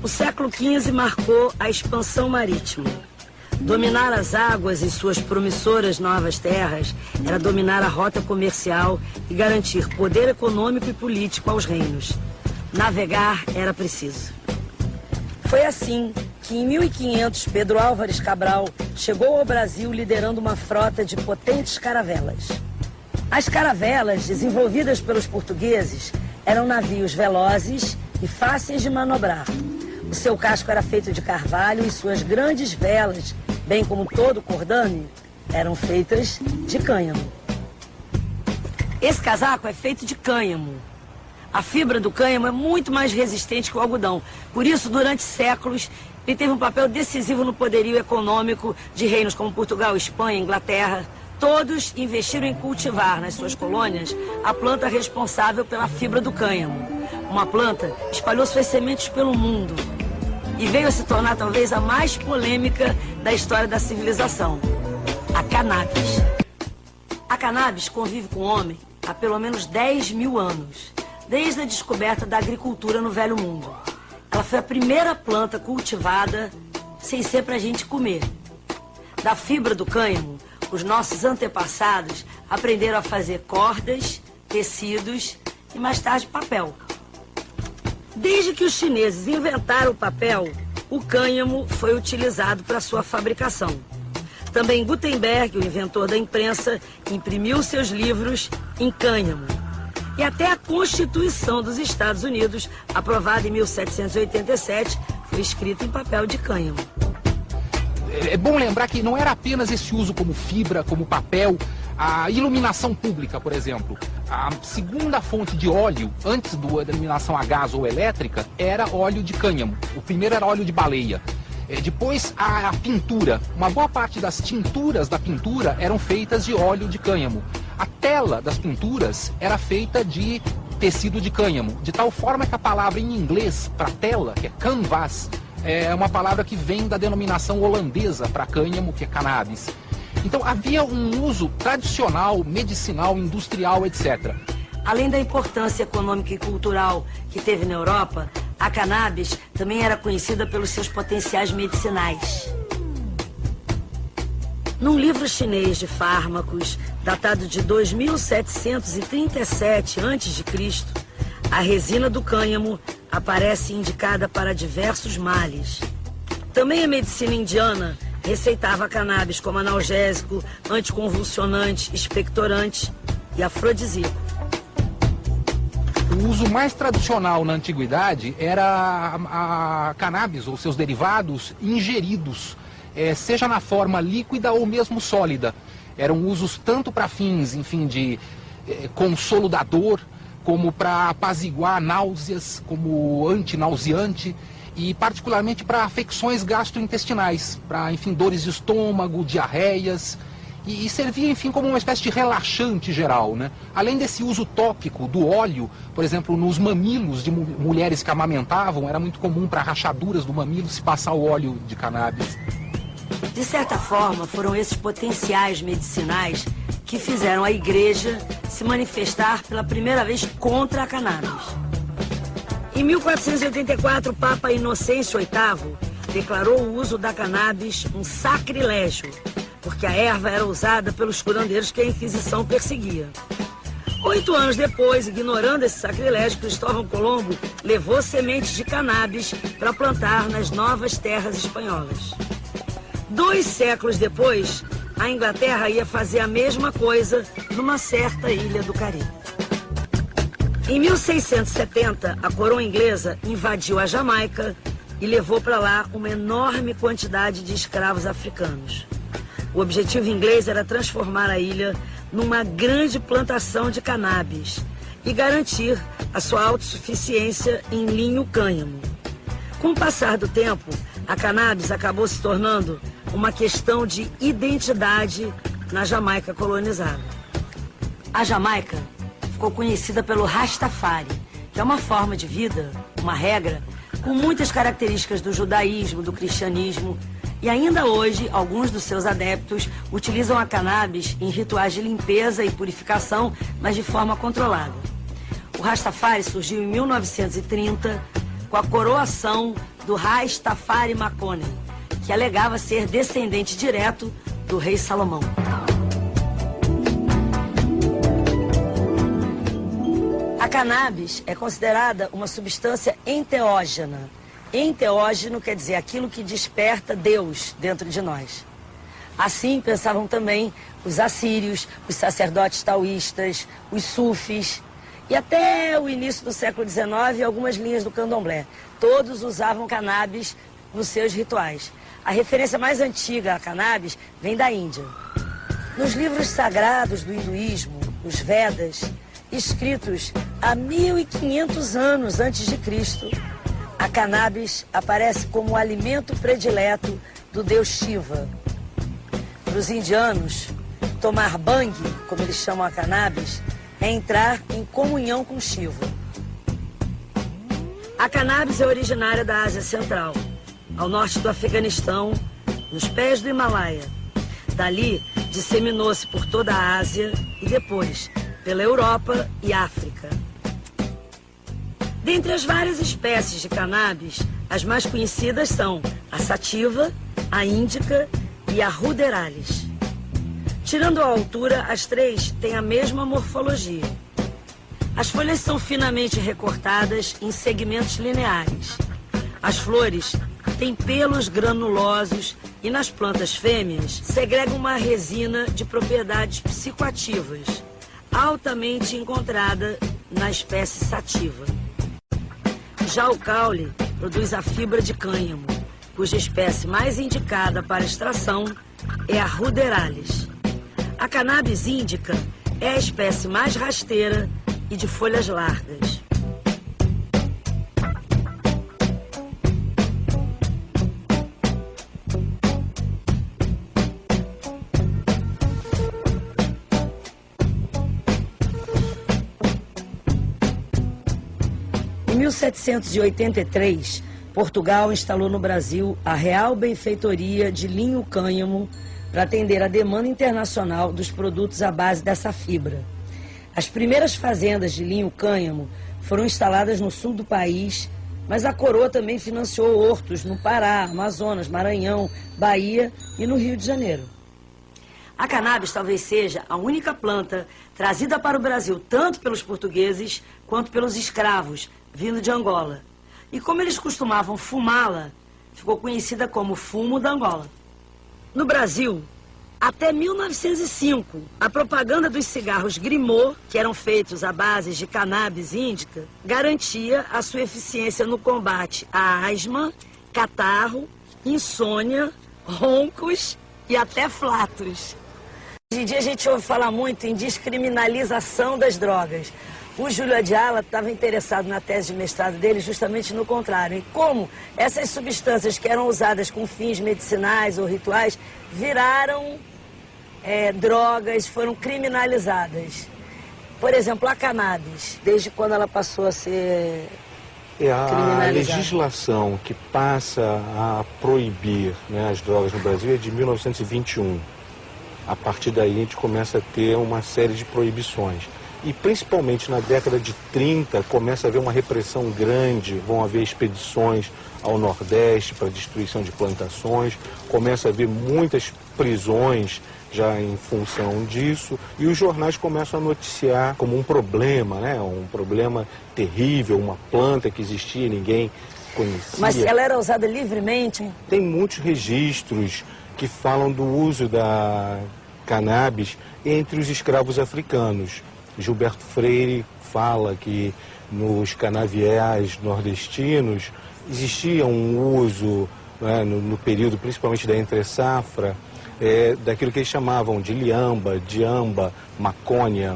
O século XV marcou a expansão marítima. Dominar as águas em suas promissoras novas terras era dominar a rota comercial e garantir poder econômico e político aos reinos. Navegar era preciso. Foi assim que em 1500 Pedro Álvares Cabral chegou ao Brasil liderando uma frota de potentes caravelas. As caravelas, desenvolvidas pelos portugueses, eram navios velozes e fáceis de manobrar. O seu casco era feito de carvalho e suas grandes velas, bem como todo o cordame, eram feitas de cânhamo. Esse casaco é feito de cânhamo. A fibra do cânhamo é muito mais resistente que o algodão. Por isso, durante séculos, ele teve um papel decisivo no poderio econômico de reinos como Portugal, Espanha, Inglaterra. Todos investiram em cultivar nas suas colônias a planta responsável pela fibra do cânhamo. Uma planta espalhou suas sementes pelo mundo e veio a se tornar talvez a mais polêmica da história da civilização, a cannabis. A cannabis convive com o homem há pelo menos 10.000 anos, desde a descoberta da agricultura no Velho Mundo. Ela foi a primeira planta cultivada sem ser para a gente comer. Da fibra do cânhamo, os nossos antepassados aprenderam a fazer cordas, tecidos e mais tarde papel. Desde que os chineses inventaram o papel, o cânhamo foi utilizado para sua fabricação. Também Gutenberg, o inventor da imprensa, imprimiu seus livros em cânhamo. E até a Constituição dos Estados Unidos, aprovada em 1787, foi escrita em papel de cânhamo. É bom lembrar que não era apenas esse uso como fibra, como papel, a iluminação pública, por exemplo. A segunda fonte de óleo, antes da iluminação a gás ou elétrica, era óleo de cânhamo. O primeiro era óleo de baleia. Depois, a pintura. Uma boa parte das tinturas da pintura eram feitas de óleo de cânhamo. A tela das pinturas era feita de tecido de cânhamo, de tal forma que a palavra em inglês para tela, que é canvas, é uma palavra que vem da denominação holandesa para cânhamo, que é cannabis. Então havia um uso tradicional, medicinal, industrial, etc. Além da importância econômica e cultural que teve na Europa, a cannabis também era conhecida pelos seus potenciais medicinais. Num livro chinês de fármacos, datado de 2737 a.C., a resina do cânhamo aparece indicada para diversos males. Também a medicina indiana receitava a cannabis como analgésico, anticonvulsionante, expectorante e afrodisíaco. O uso mais tradicional na antiguidade era a cannabis ou seus derivados ingeridos, seja na forma líquida ou mesmo sólida. Eram usos tanto para fins, enfim, de consolo da dor, como para apaziguar náuseas, como antinauseante, e particularmente para afecções gastrointestinais, para, enfim, dores de estômago, diarreias, e servia, enfim, como uma espécie de relaxante geral, né? Além desse uso tópico do óleo, por exemplo, nos mamilos de mulheres que amamentavam, era muito comum para rachaduras do mamilo se passar o óleo de cannabis. De certa forma, foram esses potenciais medicinais que fizeram a igreja se manifestar pela primeira vez contra a cannabis. Em 1484, o Papa Inocêncio VIII declarou o uso da cannabis um sacrilégio, porque a erva era usada pelos curandeiros que a Inquisição perseguia. 8 anos depois, ignorando esse sacrilégio, Cristóvão Colombo levou sementes de cannabis para plantar nas novas terras espanholas. 2 séculos depois, a Inglaterra ia fazer a mesma coisa numa certa ilha do Caribe. Em 1670, a coroa inglesa invadiu a Jamaica e levou para lá uma enorme quantidade de escravos africanos. O objetivo inglês era transformar a ilha numa grande plantação de cannabis e garantir a sua autossuficiência em linho cânhamo. Com o passar do tempo, a cannabis acabou se tornando uma questão de identidade na Jamaica colonizada. A Jamaica ficou conhecida pelo Rastafari, que é uma forma de vida, uma regra, com muitas características do judaísmo, do cristianismo, e ainda hoje alguns dos seus adeptos utilizam a cannabis em rituais de limpeza e purificação, mas de forma controlada. O Rastafari surgiu em 1930 com a coroação do Rastafari Makonnen, que alegava ser descendente direto do rei Salomão. A cannabis é considerada uma substância enteógena. Enteógeno quer dizer aquilo que desperta Deus dentro de nós. Assim pensavam também os assírios, os sacerdotes taoístas, os sufis e até o início do século XIX algumas linhas do candomblé. Todos usavam cannabis nos seus rituais. A referência mais antiga a cannabis vem da Índia. Nos livros sagrados do hinduísmo, os Vedas, escritos há 1500 anos antes de Cristo, a cannabis aparece como o alimento predileto do deus Shiva. Para os indianos, tomar bang, como eles chamam a cannabis, é entrar em comunhão com Shiva. A cannabis é originária da Ásia Central, ao norte do Afeganistão, nos pés do Himalaia. Dali, disseminou-se por toda a Ásia e depois pela Europa e África. Dentre as várias espécies de cannabis, as mais conhecidas são a sativa, a índica e a ruderalis. Tirando a altura, as três têm a mesma morfologia. As folhas são finamente recortadas em segmentos lineares. As flores têm pelos granulosos e nas plantas fêmeas segregam uma resina de propriedades psicoativas, altamente encontrada na espécie sativa. Já o caule produz a fibra de cânhamo, cuja espécie mais indicada para extração é a ruderalis. A cannabis índica é a espécie mais rasteira e de folhas largas. Em 1783, Portugal instalou no Brasil a Real Benfeitoria de Linho Cânhamo para atender a demanda internacional dos produtos à base dessa fibra. As primeiras fazendas de linho cânhamo foram instaladas no sul do país, mas a coroa também financiou hortos no Pará, Amazonas, Maranhão, Bahia e no Rio de Janeiro. A cannabis talvez seja a única planta trazida para o Brasil tanto pelos portugueses quanto pelos escravos, vindo de Angola. E como eles costumavam fumá-la, ficou conhecida como fumo da Angola. No Brasil, até 1905, a propaganda dos cigarros Grimaud, que eram feitos à base de cannabis índica, garantia a sua eficiência no combate à asma, catarro, insônia, roncos e até flatos. Hoje em dia a gente ouve falar muito em descriminalização das drogas. O Júlio Adiala estava interessado na tese de mestrado dele justamente no contrário, em como essas substâncias que eram usadas com fins medicinais ou rituais viraram drogas, foram criminalizadas. Por exemplo, a cannabis, desde quando ela passou a ser criminalizada? A legislação que passa a proibir, né, as drogas no Brasil é de 1921. A partir daí a gente começa a ter uma série de proibições. E principalmente na década de 30 começa a haver uma repressão grande, vão haver expedições ao Nordeste para destruição de plantações, começa a haver muitas prisões já em função disso, e os jornais começam a noticiar como um problema, né? Um problema terrível, uma planta que existia e ninguém conhecia. Mas ela era usada livremente? Tem muitos registros que falam do uso da cannabis entre os escravos africanos. Gilberto Freire fala que nos canaviais nordestinos existia um uso, né, no período principalmente da entre-safra, daquilo que eles chamavam de liamba, diamba, maconha,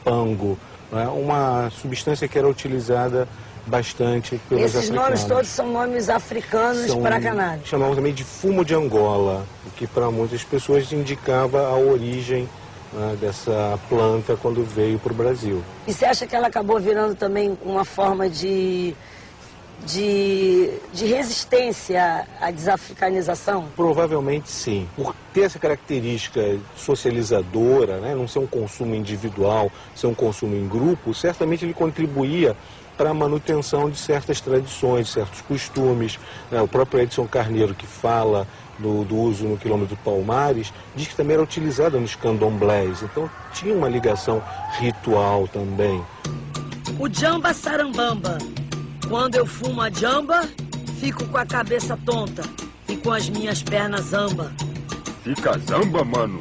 pango, né, uma substância que era utilizada bastante pelos africanos. Esses nomes todos são nomes africanos para cannabis. Chamavam também de fumo de Angola, o que para muitas pessoas indicava a origem, né, dessa planta quando veio para o Brasil. E você acha que ela acabou virando também uma forma de resistência à desafricanização? Provavelmente sim. Por ter essa característica socializadora, né, não ser um consumo individual, ser um consumo em grupo, certamente ele contribuía para a manutenção de certas tradições, certos costumes. O próprio Edson Carneiro, que fala do uso no quilômetro do Palmares, diz que também era utilizada nos candomblés, então tinha uma ligação ritual também. O jamba sarambamba. Quando eu fumo a jamba, fico com a cabeça tonta e com as minhas pernas zamba. Fica zamba, mano.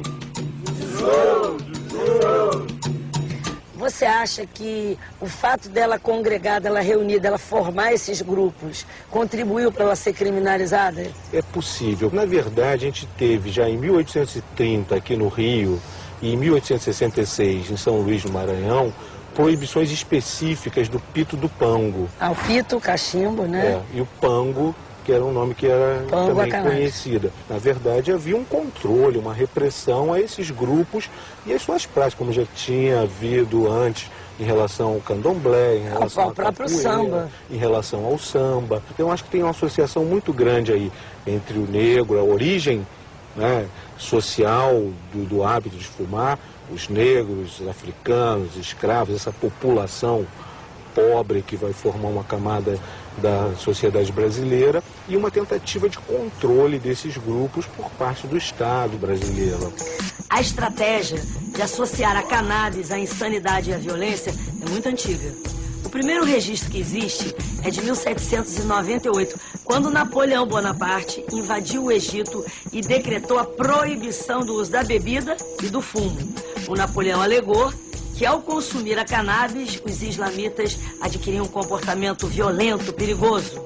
Você acha que o fato dela congregada, ela reunida, ela formar esses grupos, contribuiu para ela ser criminalizada? É possível. Na verdade, a gente teve já em 1830 aqui no Rio e em 1866 em São Luís do Maranhão, proibições específicas do pito do pango. O pito, o cachimbo, né? E o pango, que era um nome que era pango também conhecida. Na verdade, havia um controle, uma repressão a esses grupos e as suas práticas, como já tinha havido antes em relação ao candomblé, em relação ao próprio capoeira, samba, em relação ao samba. Então, acho que tem uma associação muito grande aí entre o negro, a origem, né, social do hábito de fumar, os negros, os africanos, escravos, essa população pobre que vai formar uma camada da sociedade brasileira e uma tentativa de controle desses grupos por parte do Estado brasileiro. A estratégia de associar a cannabis à insanidade e à violência é muito antiga. O primeiro registro que existe é de 1798, quando Napoleão Bonaparte invadiu o Egito e decretou a proibição do uso da bebida e do fumo. O Napoleão alegou que ao consumir a cannabis, os islamitas adquiriam um comportamento violento, perigoso.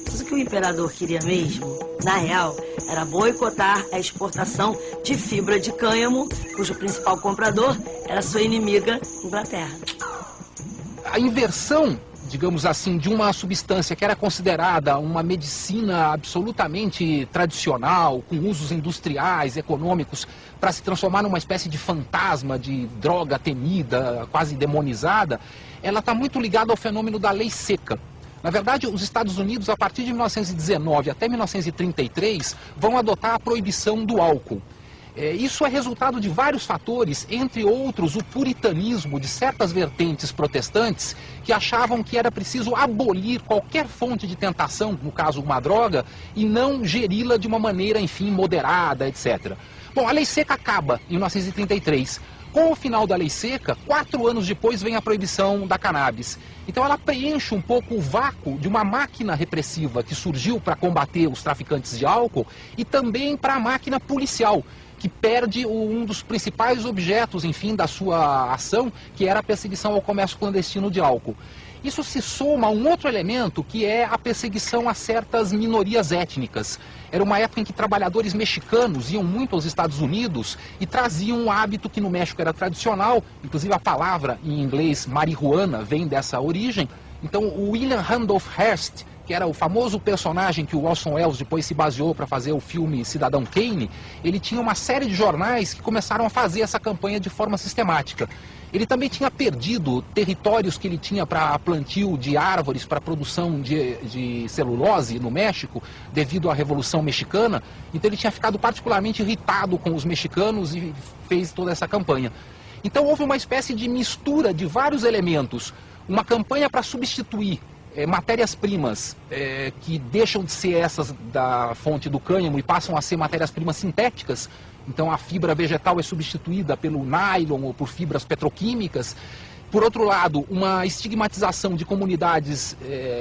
Mas o que o imperador queria mesmo, na real, era boicotar a exportação de fibra de cânhamo, cujo principal comprador era sua inimiga, Inglaterra. A inversão, digamos assim, de uma substância que era considerada uma medicina absolutamente tradicional, com usos industriais, econômicos, para se transformar numa espécie de fantasma, de droga temida, quase demonizada, ela está muito ligada ao fenômeno da lei seca. Na verdade, os Estados Unidos, a partir de 1919 até 1933, vão adotar a proibição do álcool. Isso é resultado de vários fatores, entre outros o puritanismo de certas vertentes protestantes que achavam que era preciso abolir qualquer fonte de tentação, no caso uma droga, e não geri-la de uma maneira, enfim, moderada, etc. Bom, a lei seca acaba em 1933. Com o final da lei seca, 4 anos depois vem a proibição da cannabis. Então ela preenche um pouco o vácuo de uma máquina repressiva que surgiu para combater os traficantes de álcool e também para a máquina policial, que perde um dos principais objetos, enfim, da sua ação, que era a perseguição ao comércio clandestino de álcool. Isso se soma a um outro elemento, que é a perseguição a certas minorias étnicas. Era uma época em que trabalhadores mexicanos iam muito aos Estados Unidos e traziam um hábito que no México era tradicional, inclusive a palavra em inglês marihuana vem dessa origem. Então o William Randolph Hearst, que era o famoso personagem que o Orson Welles depois se baseou para fazer o filme Cidadão Kane, ele tinha uma série de jornais que começaram a fazer essa campanha de forma sistemática. Ele também tinha perdido territórios que ele tinha para plantio de árvores, para produção de celulose no México, devido à Revolução Mexicana. Então ele tinha ficado particularmente irritado com os mexicanos e fez toda essa campanha. Então houve uma espécie de mistura de vários elementos, uma campanha para substituir matérias-primas que deixam de ser essas da fonte do cânhamo e passam a ser matérias-primas sintéticas. Então a fibra vegetal é substituída pelo nylon ou por fibras petroquímicas. Por outro lado, uma estigmatização de comunidades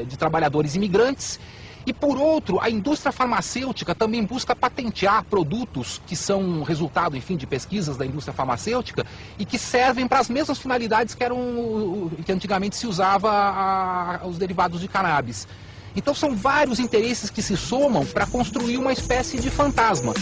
de trabalhadores imigrantes. E por outro, a indústria farmacêutica também busca patentear produtos que são resultado, enfim, de pesquisas da indústria farmacêutica e que servem para as mesmas finalidades que antigamente se usava os derivados de cannabis. Então são vários interesses que se somam para construir uma espécie de fantasma.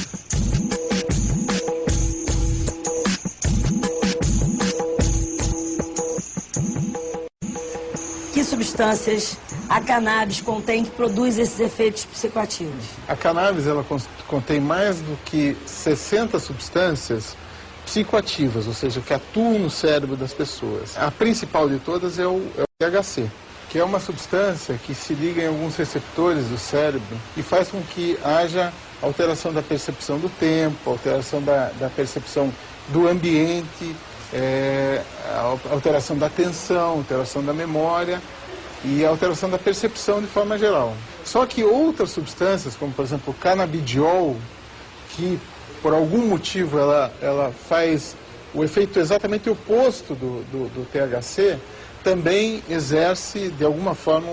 Que substâncias a cannabis contém que produz esses efeitos psicoativos? A cannabis ela contém mais do que 60 substâncias psicoativas, ou seja, que atuam no cérebro das pessoas. A principal de todas é o THC, que é uma substância que se liga em alguns receptores do cérebro e faz com que haja alteração da percepção do tempo, alteração da percepção do ambiente, alteração da atenção, alteração da memória. e alteração da percepção de forma geral. Só que outras substâncias, como por exemplo o canabidiol, que por algum motivo ela faz o efeito exatamente oposto do THC, também exerce de alguma forma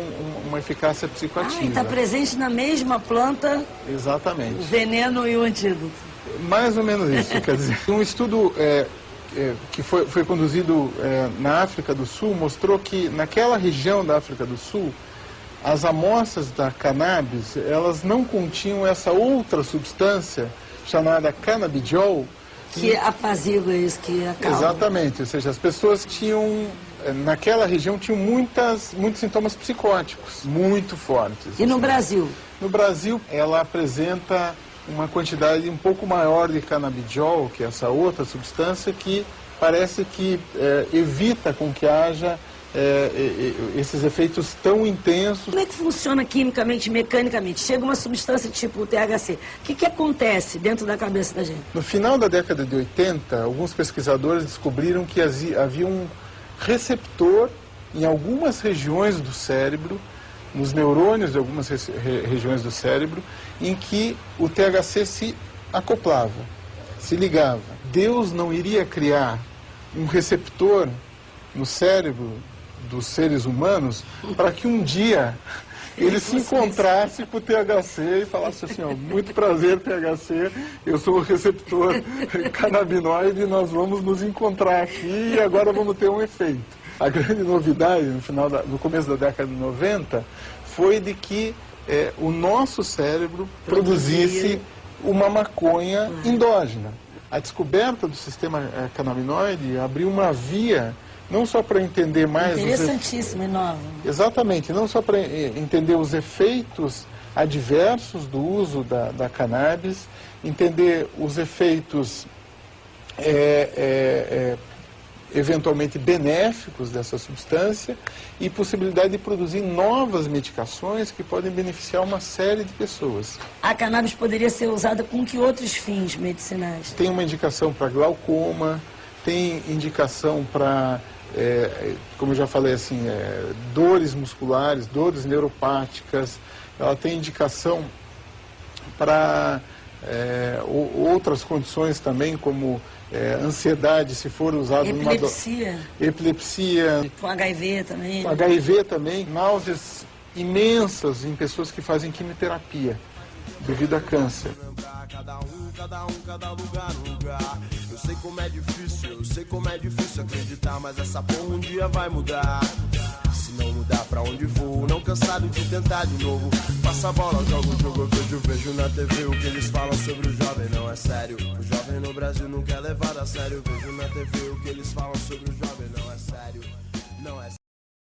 uma eficácia psicoativa. Está presente na mesma planta. Exatamente. O veneno e o antídoto. Mais ou menos isso, quer dizer. Um estudo que foi conduzido na África do Sul mostrou que naquela região da África do Sul, as amostras da cannabis, elas não continham essa outra substância chamada canabidiol. Que apazigua isso, que acalma. Exatamente, ou seja, as pessoas naquela região tinham muitos sintomas psicóticos, muito fortes. E no Brasil? No Brasil, ela apresenta uma quantidade um pouco maior de canabidiol, que é essa outra substância, que parece que evita com que haja esses efeitos tão intensos. Como é que funciona quimicamente, mecanicamente? Chega uma substância tipo o THC. O que acontece dentro da cabeça da gente? No final da década de 80, alguns pesquisadores descobriram que havia um receptor em algumas regiões do cérebro, nos neurônios de algumas regiões do cérebro, em que o THC se acoplava, se ligava. Deus não iria criar um receptor no cérebro dos seres humanos para que um dia ele se encontrasse com o THC e falasse assim, ó, muito prazer THC, eu sou o receptor canabinoide e nós vamos nos encontrar aqui e agora vamos ter um efeito. A grande novidade no começo da década de 90 foi de que o nosso cérebro produzisse uma maconha endógena. A descoberta do sistema canabinoide abriu uma via não só para entender mais... Interessantíssima e nova. Exatamente, não só para entender os efeitos adversos do uso da cannabis, entender os efeitos eventualmente benéficos dessa substância e possibilidade de produzir novas medicações que podem beneficiar uma série de pessoas. A cannabis poderia ser usada com que outros fins medicinais? Tem uma indicação para glaucoma, tem indicação para... como eu já falei, assim, dores musculares, dores neuropáticas, ela tem indicação para outras condições também, como ansiedade, se for usado epilepsia. Epilepsia. Com HIV também. Com HIV também. Náuseas imensas em pessoas que fazem quimioterapia devido a câncer. Cada lugar. Eu sei como é difícil acreditar, mas essa porra um dia vai mudar. Se não mudar pra onde vou, não cansado de tentar de novo. Passa a bola, joga o jogo que eu vejo na TV. O que eles falam sobre o jovem não é sério. O jovem no Brasil não quer levar a sério. Vejo na TV o que eles falam sobre o jovem não é sério. Não é sério.